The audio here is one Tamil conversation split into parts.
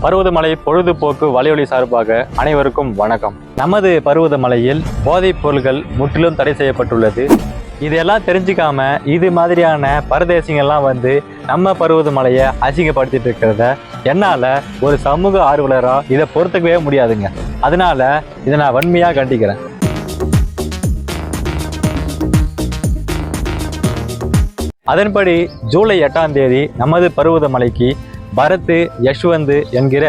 பருவதமலை பொழுதுபோக்கு வலையொலி சார்பாக அனைவருக்கும் வணக்கம். நமது பருவதமலையில் போதைப் பொருட்கள் முற்றிலும் தடை செய்யப்பட்டுள்ளது. இதெல்லாம் தெரிஞ்சுக்காம இது மாதிரியான பரதேசிங்கெல்லாம் வந்து நம்ம பருவதமலையை அசிங்கப்படுத்திட்டு இருக்கிறத என்னால ஒரு சமூக ஆர்வலரா இதை பொறுத்துக்கவே முடியாதுங்க. அதனால இதை நான் வன்மையா கண்டிக்கிறேன். அதன்படி ஜூலை 8ஆம் தேதி நமது பருவதமலைக்கு பரத், யஷ்வந்த் என்கிற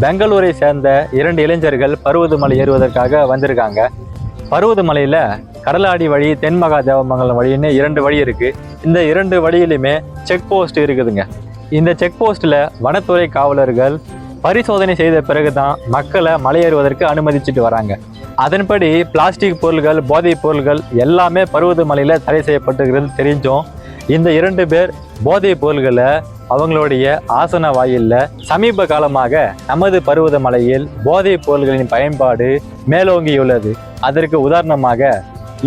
பெங்களூரை சேர்ந்த 2 இளைஞர்கள் பருவதமலை ஏறுவதற்காக வந்திருக்காங்க. பருவதமலையில் கடலாடி வழி, தென்மகா தேவமங்கலம் வழின்னு 2 வழி இருக்கு. இந்த 2 வழியிலுமே செக் போஸ்ட் இருக்குதுங்க. இந்த செக் போஸ்ட்ல வனத்துறை காவலர்கள் பரிசோதனை செய்த பிறகுதான் மக்களை மலையேறுவதற்கு அனுமதிச்சுட்டு வராங்க. அதன்படி பிளாஸ்டிக் பொருள்கள், போதைப் பொருள்கள் எல்லாமே பருவதமலையில தடை செய்யப்பட்டிருக்கிறது தெரிஞ்சும் இந்த 2 பேர் போதைப் பொருள்களை அவங்களுடைய ஆசன வாயில்ல சமீப காலமாக நமது பருவதமலையில் போதைப் பொருள்களின் பயன்பாடு மேலோங்கியுள்ளது. அதற்கு உதாரணமாக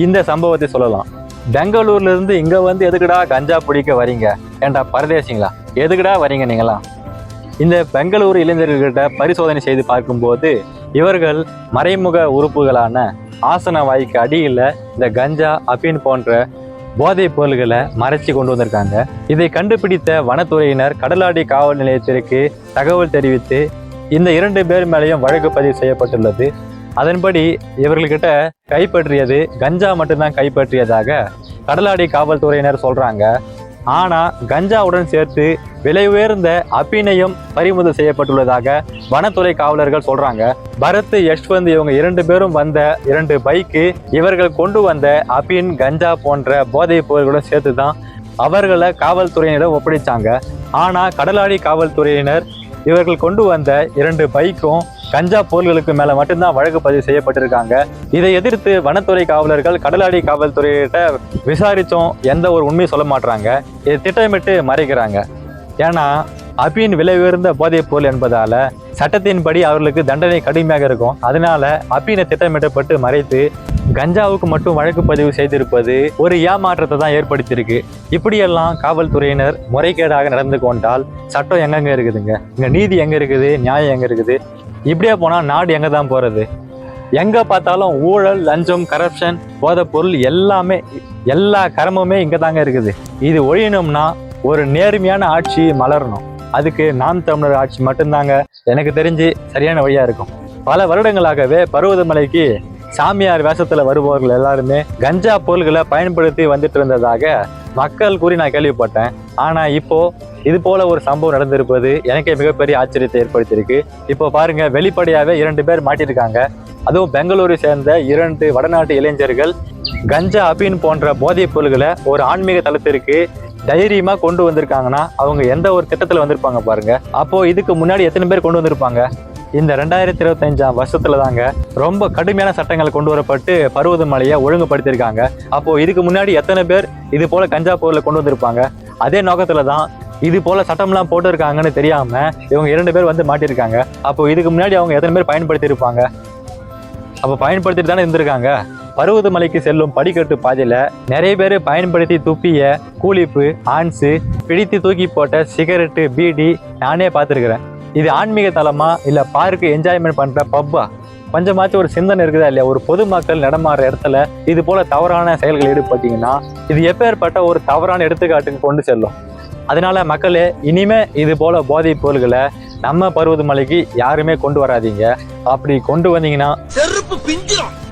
இந்த சம்பவத்தை சொல்லலாம். பெங்களூர்ல இருந்து இங்க வந்து எதுக்குடா கஞ்சா பிடிக்க வரீங்க? ஏண்டா பரதேசிங்களா, எதுக்குடா வரீங்க நீங்களாம்? இந்த பெங்களூர் இளைஞர்கிட்ட பரிசோதனை செய்து பார்க்கும்போது இவர்கள் மறைமுக உறுப்புகளான ஆசன வாய்க்கு அடியில் இந்த கஞ்சா, அபின் போன்ற போதைப் பொருள்களை மறைச்சி கொண்டு வந்திருக்காங்க. இதை கண்டுபிடித்த வனத்துறையினர் கடலாடி காவல் நிலையத்திற்கு தகவல் தெரிவித்து இந்த 2 பேர் மேலேயும் வழக்கு பதிவு செய்யப்பட்டுள்ளது. அதன்படி இவர்கள்கிட்ட கைப்பற்றியது கஞ்சா மட்டும்தான் கைப்பற்றியதாக கடலாடி காவல்துறையினர் சொல்றாங்க. ஆனா கஞ்சாவுடன் சேர்த்து விலை உயர்ந்த அபினையும் பறிமுதல் செய்யப்பட்டுள்ளதாக வனத்துறை காவலர்கள் சொல்றாங்க. பரத், யஷ்வந்த் இவங்க 2 பேரும் வந்த 2 பைக்கு இவர்கள் கொண்டு வந்த அபின், கஞ்சா போன்ற போதைப் பொருட்களுடன் சேர்த்துதான் அவர்களை காவல்துறையினரிடம் ஒப்படைச்சாங்க. ஆனா கடலாடி காவல்துறையினர் இவர்கள் கொண்டு வந்த 2 பைக்கும் கஞ்சா பொருள்களுக்கு மேல மட்டும்தான் வழக்கு பதிவு செய்யப்பட்டிருக்காங்க. இதை எதிர்த்து வனத்துறை காவலர்கள் கடலாடி காவல்துறையிட்ட விசாரிச்சும் எந்த ஒரு உண்மையும் சொல்ல மாட்டாங்க. இதை திட்டமிட்டு மறைக்கிறாங்க. ஏன்னா அபின் விலை உயர்ந்த போதைப் பொருள் என்பதால சட்டத்தின்படி அவர்களுக்கு தண்டனை கடுமையாக இருக்கும். அதனால அபினை திட்டமிட்டப்பட்டு மறைத்து கஞ்சாவுக்கு மட்டும் வழக்கு பதிவு செய்திருப்பது ஒரு ஏமாற்றத்தை தான் ஏற்படுத்தியிருக்கு. இப்படியெல்லாம் காவல்துறையினர் முறைகேடாக நடந்து கொண்டால் சட்டம் எங்கெங்க இருக்குதுங்க? இங்க நீதி எங்க இருக்குது? நியாயம் எங்க இருக்குது? இப்படியே போனா நாடு எங்க தான் போறது? எங்க பார்த்தாலும் ஊழல், லஞ்சம், கரப்ஷன், போதைப் பொருள் எல்லாமே, எல்லா கரமுமே இங்க தாங்க இருக்குது. இது ஒழியணும்னா ஒரு நேர்மையான ஆட்சி மலரணும். அதுக்கு நாம் தமிழர் ஆட்சி மட்டும்தாங்க எனக்கு தெரிஞ்சு சரியான வழியா இருக்கும். பல வருடங்களாகவே பருவதமலைக்கு சாமியார் வேஷத்துல வருபவர்கள் எல்லாருமே கஞ்சா பொருள்களை பயன்படுத்தி வந்துட்டு இருந்ததாக மக்கள் கூறி நான் கேள்விப்பட்டேன். ஆனா இப்போ இது போல ஒரு சம்பவம் நடந்திருப்பது எனக்கே மிகப்பெரிய ஆச்சரியத்தை ஏற்படுத்தியிருக்கு. இப்போ பாருங்க, வெளிப்படையாவே 2 பேர் மாட்டிருக்காங்க. அதுவும் பெங்களூரை சேர்ந்த 2 வடநாட்டு இளைஞர்கள் கஞ்சா, அபின் போன்ற போதைப் பொருள்களை ஒரு ஆன்மீக தளத்திற்கு தைரியமா கொண்டு வந்திருக்காங்கன்னா அவங்க எந்த ஒரு திட்டத்துல வந்திருப்பாங்க பாருங்க. அப்போ இதுக்கு முன்னாடி எத்தனை பேர் கொண்டு வந்திருப்பாங்க? இந்த 2025ஆம் வருஷத்துல தாங்க ரொம்ப கடுமையான சட்டங்கள் கொண்டு வரப்பட்டு பருவதமலையை ஒழுங்குபடுத்தியிருக்காங்க. அப்போ இதுக்கு முன்னாடி எத்தனை பேர் இது போல கஞ்சா பொருளை கொண்டு வந்திருப்பாங்க? அதே நோக்கத்துல தான் இது போல சட்டம்லாம் போட்டு இருக்காங்கன்னு தெரியாம இவங்க 2 பேர் வந்து மாட்டிருக்காங்க. அப்போ இதுக்கு முன்னாடி அவங்க எத்தனை பேர் பயன்படுத்தி இருப்பாங்க? அப்போ பயன்படுத்திட்டு தானே இருந்திருக்காங்க. பருவதமலைக்கு செல்லும் படிக்கட்டு பாதையில நிறைய பேர் பயன்படுத்தி துப்பிய கூலிப்பு, ஆன்ஸு, பிடித்து தூக்கி போட்ட சிகரெட்டு, பீடி நானே பார்த்துருக்கிறேன். இது ஆன்மீக தலமா இல்ல பார்க்கு என்ஜாய்மெண்ட் பண்ற பப்பா? கொஞ்சமாச்சும் ஒரு சிந்தனை இருக்குதா இல்லையா? ஒரு பொதுமக்கள் நடமாடுற இடத்துல இது போல தவறான செயல்கள் ஈடுபட்டீங்கன்னா இது எப்பேற்பட்ட ஒரு தவறான எடுத்துக்காட்டுக்கு கொண்டு செல்லும். அதனால மக்களே, இனிமே இது போல போதைப் பொருள்களை நம்ம பருவதமலைக்கு யாருமே கொண்டு வராதீங்க. அப்படி கொண்டு வந்தீங்கன்னா